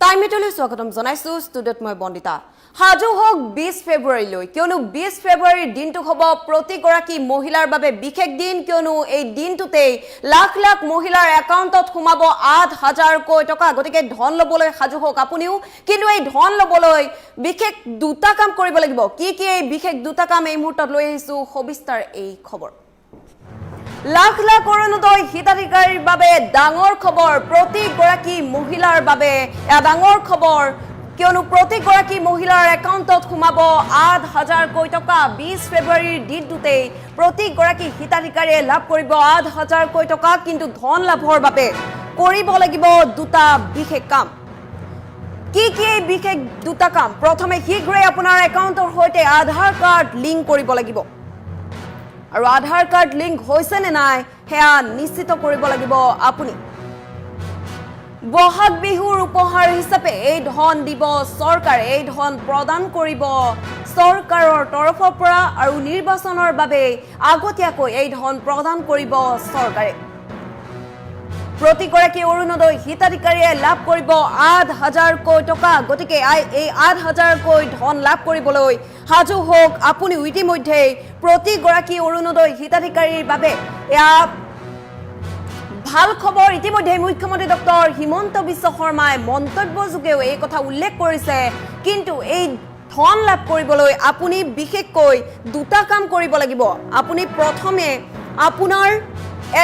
টাইমেটলৈ স্বাগতম জনাইছো ষ্টুডিঅ'ত মই বন্দিতা হাজু হক 20 ফেব্ৰুৱাৰীলৈ কিয়নো 20 ফেব্ৰুৱাৰীৰ দিনটো হ'ব প্ৰতিগৰাকী মহিলাৰ বাবে বিশেষ দিন কিয়নো এই দিনটোতে লাখ লাখ মহিলাৰ একাউণ্টত সোমাব ৮,০০০ কোটি টকা গতিকে ধন লবলৈ হাজু হক আপুনিও কিন্তু এই ধন লবলৈ বিশেষ দুটা কাম কৰিব লাগিব কি এই বিশেষ দুটা কাম এই মুহূৰ্তত লৈ আহিছো সবিস্তাৰ এই খবৰ লাখ লাখ অৰুণোদয় হিতাধিকাৰীৰ বাবে ডাঙৰ খবৰ প্ৰতিগৰাকী মহিলাৰ বাবে ডাঙৰ খবৰ কিয়নো প্ৰতিগৰাকী মহিলাৰ একাউণ্টত সোমাব ৮,০০০ কোটি টকা 20 ফেব্ৰুৱাৰীৰ দিনটোতে প্ৰতিগৰাকী হিতাধিকাৰীয়ে লাভ কৰিব ৮,০০০ কোটি টকা কিন্তু ধন লাভৰ বাবে কৰিব লাগিব দুটা বিশেষ কাম কি এই বিশেষ দুটা কাম প্ৰথমে শীঘ্ৰে আপোনাৰ একাউণ্টৰ সৈতে আধাৰ কাৰ্ড লিংক কৰিব লাগিব আৰু আধাৰ কাৰ্ড লিংক হৈছে নে নাই হেয়া নিশ্চিত কৰিব লাগিব আপুনি বহাগ বিহুৰ উপহাৰ হিচাপে এই ধন দিব চৰকাৰে এই ধন প্ৰদান কৰিব চৰকাৰৰ তৰফৰ পৰা আৰু নিৰ্বাচনৰ বাবে আগতীয়াকৈ এই ধন প্ৰদান কৰিব চৰকাৰে প্ৰতিগৰাকী অৰুণোদয় হিতাধিকাৰীয়ে লাভ কৰিব ৮,০০০ কোটি টকা গতিকে এই ৮,০০০ কোটি ধন লাভ কৰিবলৈ হাজু হওক আপুনি ইতিমধ্যে প্ৰতিগৰাকী অৰুণোদয় হিতাধিকাৰীৰ বাবে ভাল খবৰ ইতিমধ্যে মুখ্যমন্ত্ৰী ডক্টৰ হিমন্ত বিশ্ব শৰ্মাই মন্তব্যযোগেও এই কথা উল্লেখ কৰিছে কিন্তু এই ধন লাভ কৰিবলৈ আপুনি বিশেষকৈ দুটা কাম কৰিব লাগিব আপুনি প্ৰথমে আপোনাৰ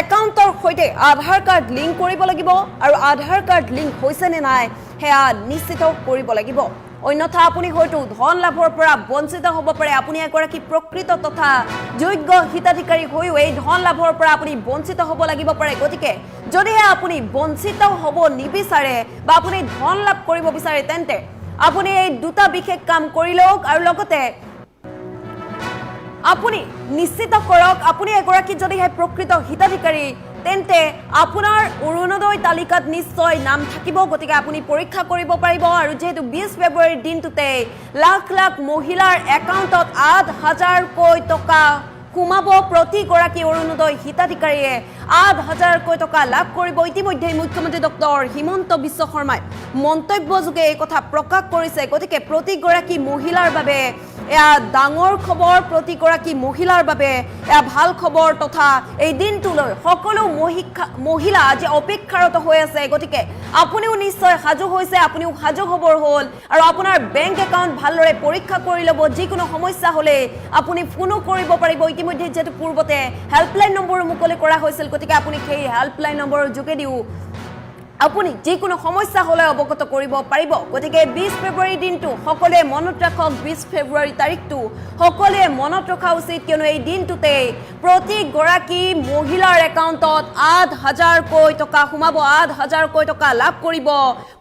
একাউণ্টৰ সৈতে আধাৰ কাৰ্ড লিংক কৰিব লাগিব আৰু আধাৰ কাৰ্ড লিংক হৈছে নে নাই হেয়া নিশ্চিত কৰিব লাগিব অন্যথা আপুনি হয়তো ধন লাভৰ পৰা বঞ্চিত হ'ব পাৰে আপুনি এগৰাকী প্ৰকৃত তথা যোগ্য হিতাধিকাৰী হৈও এই ধন লাভৰ পৰা আপুনি বঞ্চিত হ'ব লাগিব পাৰে গতিকে যদিহে আপুনি বঞ্চিত হ'ব নিবিচাৰে বা আপুনি ধন লাভ কৰিব বিচাৰে তেন্তে আপুনি এই দুটা বিশেষ কাম কৰি লওক আৰু লগতে আপুনি নিশ্চিত কৰক আপুনি এগৰাকী যদিহে প্ৰকৃত হিতাধিকাৰী তেন্তে আপোনাৰ অৰুণোদয় তালিকাত নিশ্চয় নাম থাকিব গতিকে আপুনি পৰীক্ষা কৰিব পাৰিব আৰু যেহেতু 20 ফেব্ৰুৱাৰীৰ দিনটোতে লাখ লাখ মহিলাৰ একাউণ্টত ৮,০০০ কোটি টকা সোমাব প্ৰতিগৰাকী অৰুণোদয় হিতাধিকাৰীয়ে ৮,০০০ কোটি টকা লাভ কৰিব ইতিমধ্যে মুখ্যমন্ত্ৰী ডক্টৰ হিমন্ত বিশ্ব শৰ্মাই মন্তব্যযোগে এই কথা প্ৰকাশ কৰিছে গতিকে প্ৰতিগৰাকী মহিলাৰ বাবে এয়া ডাঙৰ খবৰ প্ৰতিগৰাকী মহিলাৰ বাবে এয়া ভাল খবৰ তথা এই দিনটোলৈ সকলো মহিলা আজি অপেক্ষাৰত হৈ আছে গতিকে আপুনিও নিশ্চয় সাজু হৈছে আপুনিও সাজু খবৰ হ'ল আৰু আপোনাৰ বেংক একাউণ্ট ভালদৰে পৰীক্ষা কৰি ল'ব যিকোনো সমস্যা হ'লে আপুনি ফোনো কৰিব পাৰিব ইতিমধ্যে যেহেতু পূৰ্বতে হেল্পলাইন নম্বৰ মুকলি কৰা হৈছিল গতিকে আপুনি সেই হেল্পলাইন নম্বৰৰ যোগেদিও আপুনি যিকোনো সমস্যা হ'লে অৱগত কৰিব পাৰিব গতিকে 20 ফেব্ৰুৱাৰী দিনটো সকলোৱে মনত ৰাখক 20 ফেব্ৰুৱাৰী তাৰিখটো সকলোৱে মনত ৰখা উচিত কিয়নো এই দিনটোতে প্ৰতিগৰাকী মহিলাৰ একাউণ্টত ৮,০০০ কোটি টকা সোমাব ৮,০০০ কোটি টকা লাভ কৰিব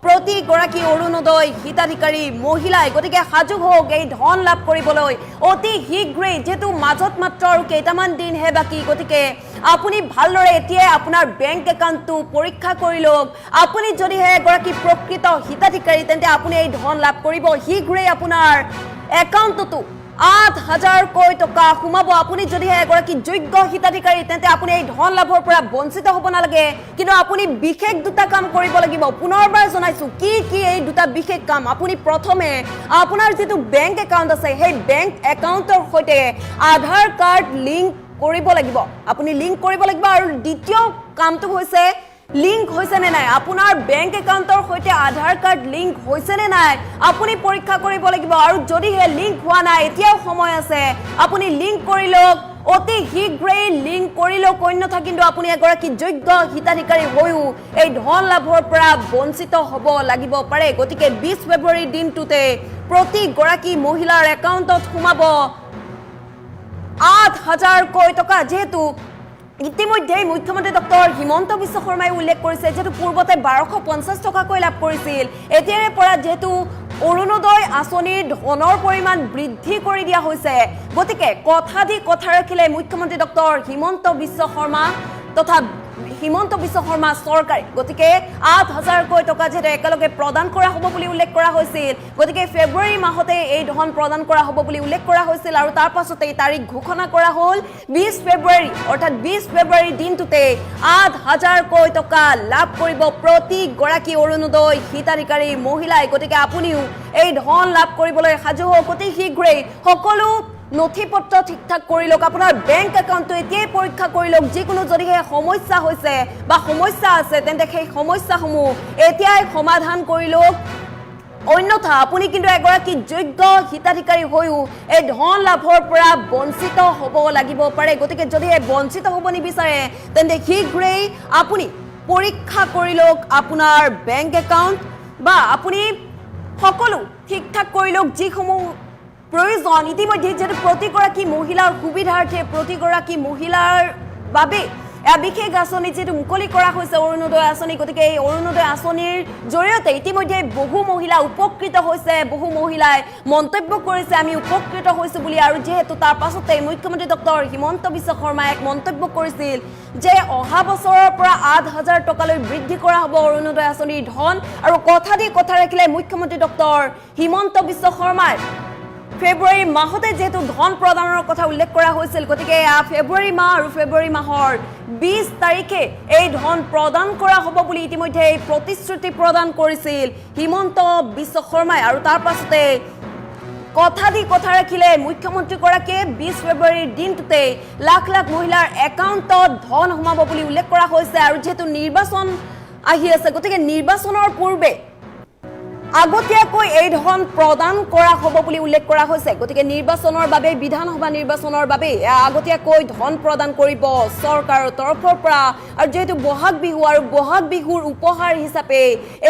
প্ৰতিগৰাকী অৰুণোদয় হিতাধিকাৰী মহিলাই গতিকে সাজু হওক এই ধন লাভ কৰিবলৈ অতি শীঘ্ৰেই যেহেতু মাজত মাত্ৰ আৰু কেইটামান দিনহে বাকী গতিকে আপুনি ভালদৰে এতিয়াই আপোনাৰ বেংক একাউণ্টটো পৰীক্ষা কৰি লওক আপুনি যদিহে এগৰাকী প্ৰকৃত হিতাধিকাৰী তেন্তে আপুনি এই ধন লাভ কৰিব শীঘ্ৰেই আপোনাৰ একাউণ্টতো ৮,০০০ কোটি টকা সোমাব আপুনি যদিহে এগৰাকী যোগ্য হিতাধিকাৰী তেন্তে আপুনি এই ধন লাভৰ পৰা বঞ্চিত হ'ব নালাগে কিন্তু আপুনি বিশেষ দুটা কাম কৰিব লাগিব পুনৰবাৰ জনাইছো কি এই দুটা বিশেষ কাম আপুনি প্ৰথমে আপোনাৰ যিটো বেংক একাউণ্ট আছে সেই বেংক একাউণ্টৰ সৈতে আধাৰ কাৰ্ড লিংক কৰিব লাগিব আপুনি লিংক কৰিব লাগিব আৰু দ্বিতীয় কামটো হৈছে লিংক হৈছে নে নাই আপোনাৰ বেংক একাউণ্টৰ সৈতে আধাৰ কাৰ্ড লিংক হৈছে নে নাই আপুনি পৰীক্ষা কৰিব লাগিব আৰু যদিহে লিংক হোৱা নাই এতিয়াও সময় আছে আপুনি লিংক কৰি লওক অতি শীঘ্ৰেই লিংক কৰি লওক অন্যথা কিন্তু আপুনি এগৰাকী যোগ্য হিতাধিকাৰী হৈও এই ধন লাভৰ পৰা বঞ্চিত হ'ব লাগিব পাৰে গতিকে 20 ফেব্ৰুৱাৰীৰ দিনটোতে প্ৰতিগৰাকী মহিলাৰ একাউণ্টত সোমাব ৮,০০০ কোটি টকা যেহেতু ইতিমধ্যে মুখ্যমন্ত্ৰী ডক্টৰ হিমন্ত বিশ্ব শৰ্মাই উল্লেখ কৰিছে যেহেতু পূৰ্বতে ১২৫০ টকাকৈ লাভ কৰিছিল এতিয়াৰে পৰা যেহেতু অৰুণোদয় আঁচনিৰ ধনৰ পৰিমাণ বৃদ্ধি কৰি দিয়া হৈছে গতিকে কথা ৰাখিলে মুখ্যমন্ত্ৰী ডক্টৰ হিমন্ত বিশ্ব শৰ্মা তথা হিমন্ত বিশ্ব শৰ্মা চৰকাৰে গতিকে ৮,০০০ টকা যেটা একেলগে প্ৰদান কৰা হ'ব বুলি উল্লেখ কৰা হৈছিল গতিকে ফেব্ৰুৱাৰী মাহতে এই ধন প্ৰদান কৰা হ'ব বুলি উল্লেখ কৰা হৈছিল আৰু তাৰ পাছতে তাৰিখ ঘোষণা কৰা হ'ল 20 ফেব্ৰুৱাৰী অৰ্থাৎ 20 ফেব্ৰুৱাৰী দিনটোতে ৮,০০০ টকা লাভ কৰিব প্ৰতি গৰাকী অৰুণোদয় হিতাধিকাৰী মহিলাই গতিকে আপুনিও এই ধন লাভ কৰিবলৈ সাজু হওক অতি শীঘ্ৰেই সকলো নথি পত্ৰ ঠিকঠাক কৰি লওক আপোনাৰ বেংক একাউণ্টটো এতিয়াই পৰীক্ষা কৰি লওক যিকোনো যদিহে সমস্যা হৈছে বা সমস্যা আছে তেন্তে সেই সমস্যাসমূহ এতিয়াই সমাধান কৰি লওক অন্যথা আপুনি কিন্তু এগৰাকী যোগ্য হিতাধিকাৰী হৈও এই ধন লাভৰ পৰা বঞ্চিত হ'ব লাগিব পাৰে গতিকে যদিহে বঞ্চিত হ'ব নিবিচাৰে তেন্তে শীঘ্ৰেই আপুনি পৰীক্ষা কৰি লওক আপোনাৰ বেংক একাউণ্ট বা আপুনি সকলো ঠিকঠাক কৰি লওক যিসমূহ প্ৰয়োজন ইতিমধ্যে যেটা প্ৰতিগৰাকী মহিলাৰ সুবিধাৰ্থে প্ৰতিগৰাকী মহিলাৰ বাবে বিশেষ আঁচনি যেটো মুকলি কৰা হৈছে অৰুণোদয় আঁচনি গতিকে এই অৰুণোদয় আঁচনিৰ জৰিয়তে ইতিমধ্যে বহু মহিলা উপকৃত হৈছে বহু মহিলাই মন্তব্য কৰিছে আমি উপকৃত হৈছো বুলি আৰু যেহেতু তাৰ পাছতে মুখ্যমন্ত্ৰী ডক্টৰ হিমন্ত বিশ্ব শৰ্মাই এক মন্তব্য কৰিছিল যে অহা বছৰৰ পৰা ৮,০০০ টকালৈ বৃদ্ধি কৰা হ'ব অৰুণোদয় আঁচনিৰ ধন আৰু কথা ৰাখিলে মুখ্যমন্ত্ৰী ডক্টৰ হিমন্ত বিশ্ব শৰ্মাই ফেব্ৰুৱাৰী মাহতে যেহেতু ধন প্ৰদানৰ কথা উল্লেখ কৰা হৈছিল গতিকে ফেব্ৰুৱাৰী মাহ আৰু ফেব্ৰুৱাৰী মাহৰ 20 তাৰিখে এই ধন প্ৰদান কৰা হ'ব বুলি ইতিমধ্যে প্ৰতিশ্ৰুতি প্ৰদান কৰিছিল হিমন্ত বিশ্ব শৰ্মাই আৰু তাৰ পাছতে কথা ৰাখিলে মুখ্যমন্ত্ৰীগৰাকীয়ে 20 ফেব্ৰুৱাৰীৰ দিনটোতে লাখ লাখ মহিলাৰ একাউণ্টত ধন সোমাব বুলি উল্লেখ কৰা হৈছে আৰু যেহেতু নিৰ্বাচন আহি আছে গতিকে নিৰ্বাচনৰ পূৰ্বে আগতীয়াকৈ এই ধন প্ৰদান কৰা হ'ব বুলি উল্লেখ কৰা হৈছে গতিকে নিৰ্বাচনৰ বাবে বিধানসভা নিৰ্বাচনৰ বাবে আগতীয়াকৈ ধন প্ৰদান কৰিব চৰকাৰৰ তৰফৰ পৰা আৰু যেহেতু বহাগ বিহু আৰু বহাগ বিহুৰ উপহাৰ হিচাপে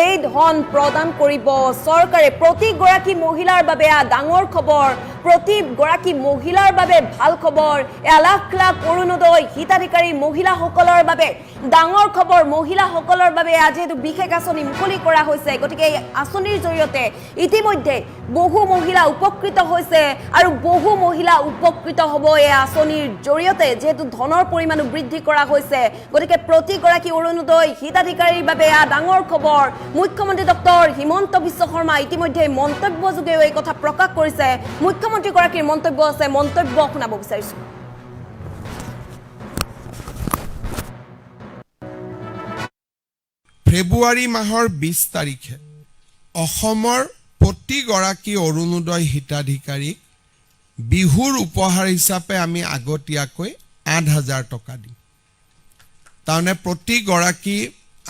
এই ধন প্ৰদান কৰিব চৰকাৰে প্ৰতি গৰাকী মহিলাৰ বাবে ডাঙৰ খবৰ প্ৰতি গৰাকী মহিলাৰ বাবে ভাল খবৰ লাখ লাখ অৰুণোদয় হিতাধিকাৰী মহিলাসকলৰ বাবে ডাঙৰ খবৰ মহিলাসকলৰ বাবে যেহেতু বিশেষ আঁচনি মুকলি কৰা হৈছে গতিকে এই আঁচনিৰ জৰিয়তে ইতিমধ্যে বহু মহিলা উপকৃত হৈছে আৰু বহু মহিলা উপকৃত হ'ব এই আঁচনিৰ জৰিয়তে যেহেতু ধনৰ পৰিমাণো বৃদ্ধি কৰা হৈছে গতিকে প্ৰতি গৰাকী অৰুণোদয় হিতাধিকাৰীৰ বাবে ডাঙৰ খবৰ মুখ্যমন্ত্ৰী ডক্টৰ হিমন্ত বিশ্ব শৰ্মা ইতিমধ্যে মন্তব্যযোগে এই কথা প্ৰকাশ কৰিছে মুখ্যমন্ত্ৰীগৰাকীৰ মন্তব্য আছে মন্তব্য শুনাব বিচাৰিছো ফেব্ৰুৱাৰী মাহৰ 20 তাৰিখে অসমৰ প্ৰতিগৰাকী অৰুণোদয় হিতাধিকাৰীক বিহুৰ উপহাৰ হিচাপে আমি আগতীয়াকৈ ৮,০০০ টকা দিম তাৰমানে প্ৰতিগৰাকী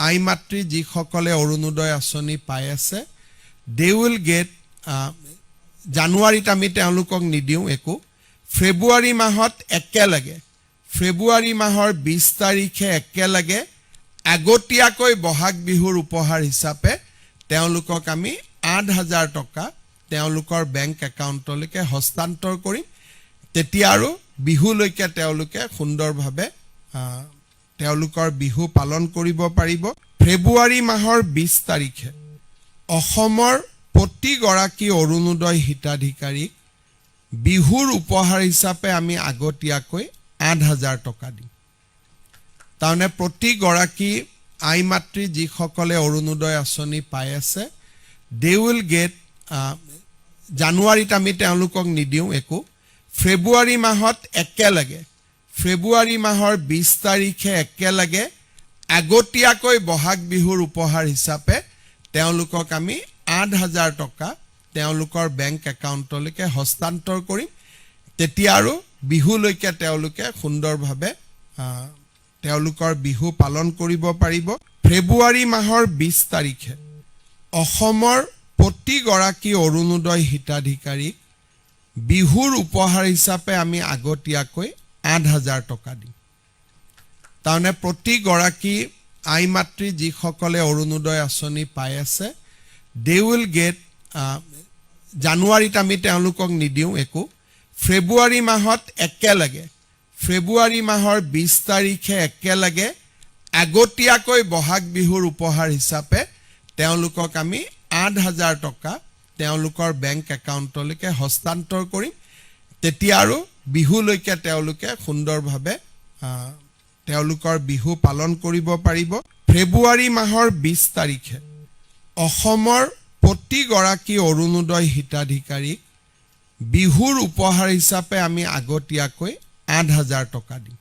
আই মাতৃ যিসকলে অৰুণোদয় আঁচনি পাই আছে দে উইল গেট জানুৱাৰীত আমি তেওঁলোকক নিদিওঁ একো ফেব্ৰুৱাৰী মাহত একেলগে ফেব্ৰুৱাৰী মাহৰ 20 তাৰিখে একেলগে আগতীয়াকৈ বহাগ বিহুৰ উপহাৰ হিচাপে তেওঁলোকক আমি ৮,০০০ টকা তেওঁলোকৰ বেংক একাউণ্টলৈকে হস্তান্তৰ কৰিম তেতিয়া আৰু বিহুলৈকে তেওঁলোকে সুন্দৰভাৱে তেওঁলোকৰ বিহু পালন কৰিব পাৰিব ফেব্ৰুৱাৰী মাহৰ 20 তাৰিখে অসমৰ প্ৰতিগৰাকী অৰুণোদয় হিতাধিকাৰীক বিহুৰ উপহাৰ হিচাপে আমি আগতীয়াকৈ ৮,০০০ টকা দিম তাৰমানে প্ৰতিগৰাকী আই মাতৃ যিসকলে অৰুণোদয় আঁচনি পাই আছে দে উইল গেট জানুৱাৰীত আমি তেওঁলোকক নিদিওঁ একো ফেব্ৰুৱাৰী মাহত একেলগে ফেব্ৰুৱাৰী মাহৰ 20 তাৰিখে একেলগে আগতীয়াকৈ বহাগ বিহুৰ উপহাৰ হিচাপে তেওঁলোকক আমি ৮,০০০ টকা তেওঁলোকৰ বেংক একাউণ্টলৈকে হস্তান্তৰ কৰিম তেতিয়া আৰু বিহুলৈকে তেওঁলোকে সুন্দৰভাৱে তেওঁলোকৰ বিহু পালন কৰিব পাৰিব ফেব্ৰুৱাৰী মাহৰ 20 তাৰিখে অসমৰ প্ৰতিগৰাকী অৰুণোদয় হিতাধিকাৰীক বিহুৰ উপহাৰ হিচাপে আমি আগতীয়াকৈ ৮,০০০ টকা দিম তাৰমানে প্ৰতিগৰাকী আই মাতৃ যিসকলে অৰুণোদয় আঁচনি পাই আছে দে উইল গেট জানুৱাৰীত আমি তেওঁলোকক নিদিওঁ একো ফেব্ৰুৱাৰী মাহত একেলগে ফেব্ৰুৱাৰী মাহৰ 20 তাৰিখে একেলগে আগতীয়াকৈ বহাগ বিহুৰ উপহাৰ হিচাপে তেওঁলোকক আমি ৮,০০০ টকা তেওঁলোকৰ বেংক একাউণ্টলৈকে হস্তান্তৰ কৰিম তেতিয়া আৰু বিহুলৈকে তেওঁলোকে সুন্দৰভাৱে তেওঁলোকৰ বিহু পালন কৰিব পাৰিব ফেব্ৰুৱাৰী মাহৰ 20 তাৰিখে অসমৰ প্ৰতিগৰাকী অৰুণোদয় হিতাধিকাৰীক বিহুৰ উপহাৰ হিচাপে আমি আগতীয়াকৈ ৮,০০০ টকা দিম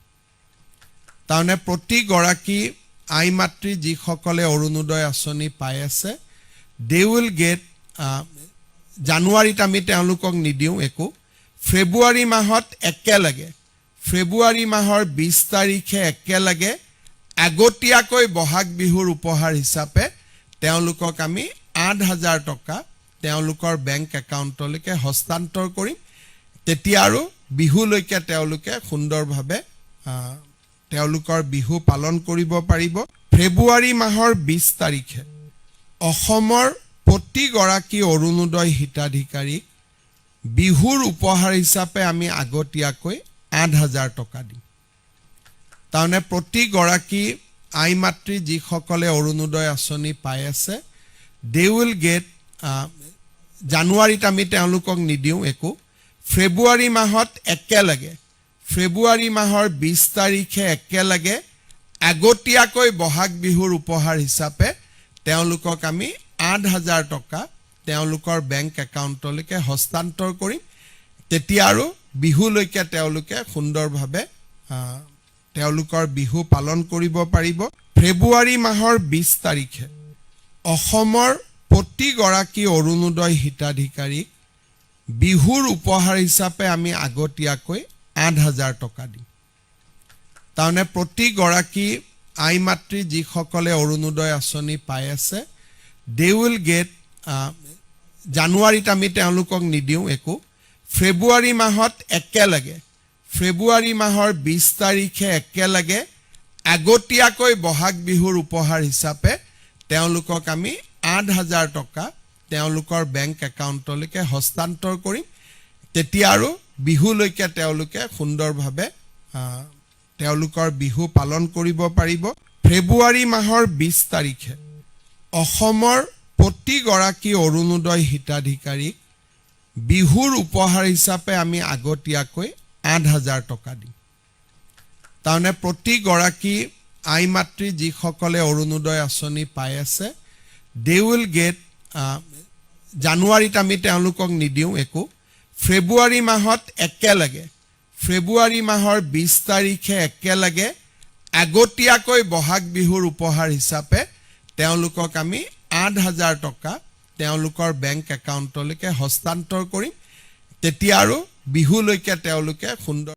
তাৰমানে প্ৰতিগৰাকী আই মাতৃ যিসকলে অৰুণোদয় আঁচনি পাই আছে দে উইল গেট জানুৱাৰীত আমি তেওঁলোকক নিদিওঁ একো ফেব্ৰুৱাৰী মাহত একেলগে ফেব্ৰুৱাৰী মাহৰ 20 তাৰিখে একেলগে আগতীয়াকৈ বহাগ বিহুৰ উপহাৰ হিচাপে তেওঁলোকক আমি ৮,০০০ টকা তেওঁলোকৰ বেংক একাউণ্টলৈকে হস্তান্তৰ কৰিম তেতিয়া আৰু বিহুলৈকে তেওঁলোকে সুন্দৰভাৱে তেওঁলোকৰ বিহু পালন কৰিব পাৰিব ফেব্ৰুৱাৰী মাহৰ 20 তাৰিখে অসমৰ প্ৰতিগৰাকী অৰুণোদয় হিতাধিকাৰীক বিহুৰ উপহাৰ হিচাপে আমি আগতীয়াকৈ ৮,০০০ টকা দিম তাৰমানে প্ৰতিগৰাকী আই মাতৃ যিসকলে অৰুণোদয় আঁচনি পাই আছে দে উইল গেট জানুৱাৰীত আমি তেওঁলোকক নিদিওঁ একো ফেব্ৰুৱাৰী মাহত একেলগে ফেব্ৰুৱাৰী মাহৰ 20 তাৰিখে একেলগে আগতীয়াকৈ বহাগ বিহুৰ উপহাৰ হিচাপে তেওঁলোকক আমি ৮,০০০ টকা তেওঁলোকৰ বেংক একাউণ্টলৈকে হস্তান্তৰ কৰিম তেতিয়া আৰু বিহুলৈকে তেওঁলোকে সুন্দৰভাৱে তেওঁলোকৰ বিহু পালন কৰিব পাৰিব ফেব্ৰুৱাৰী মাহৰ 20 তাৰিখে অসমৰ প্ৰতিগৰাকী অৰুণোদয় হিতাধিকাৰীক বিহুৰ উপহাৰ হিচাপে আমি আগতীয়াকৈ ৮,০০০ টকা দিম তাৰমানে প্ৰতিগৰাকী আই মাতৃ যিসকলে অৰুণোদয় আঁচনি পাই আছে দে উইল গেট জানুৱাৰীত আমি তেওঁলোকক নিদিওঁ একো ফেব্ৰুৱাৰী মাহত একেলগে ফেব্ৰুৱাৰী মাহৰ 20 তাৰিখে একেলগে আগতীয়াকৈ বহাগ বিহুৰ উপহাৰ হিচাপে তেওঁলোকক আমি ৮,০০০ টকা তেওঁলোকৰ বেংক একাউণ্টলৈকে হস্তান্তৰ কৰিম তেতিয়া আৰু বিহুলৈকে তেওঁলোকে সুন্দৰভাৱে তেওঁলোকৰ বিহু পালন কৰিব পাৰিব ফেব্ৰুৱাৰী মাহৰ 20 তাৰিখে অসমৰ প্ৰতিগৰাকী অৰুণোদয় হিতাধিকাৰীক বিহুৰ উপহাৰ হিচাপে আমি আগতীয়াকৈ ৮,০০০ টকা দিম তাৰমানে প্ৰতিগৰাকী আই মাতৃ যিসকলে অৰুণোদয় আঁচনি পাই আছে দে উইল গেট জানুৱাৰীত আমি তেওঁলোকক নিদিওঁ একো ফেব্ৰুৱাৰী মাহত একেলগে ফেব্ৰুৱাৰী মাহৰ 20 তাৰিখে একেলগে আগতীয়াকৈ বহাগ বিহুৰ উপহাৰ হিচাপে তেওঁলোকক আমি ৮,০০০ টকা তেওঁলোকৰ বেংক একাউণ্টলৈকে হস্তান্তৰ কৰিম তেতিয়া আৰু বিহুলৈকে তেওঁলোকে সুন্দৰ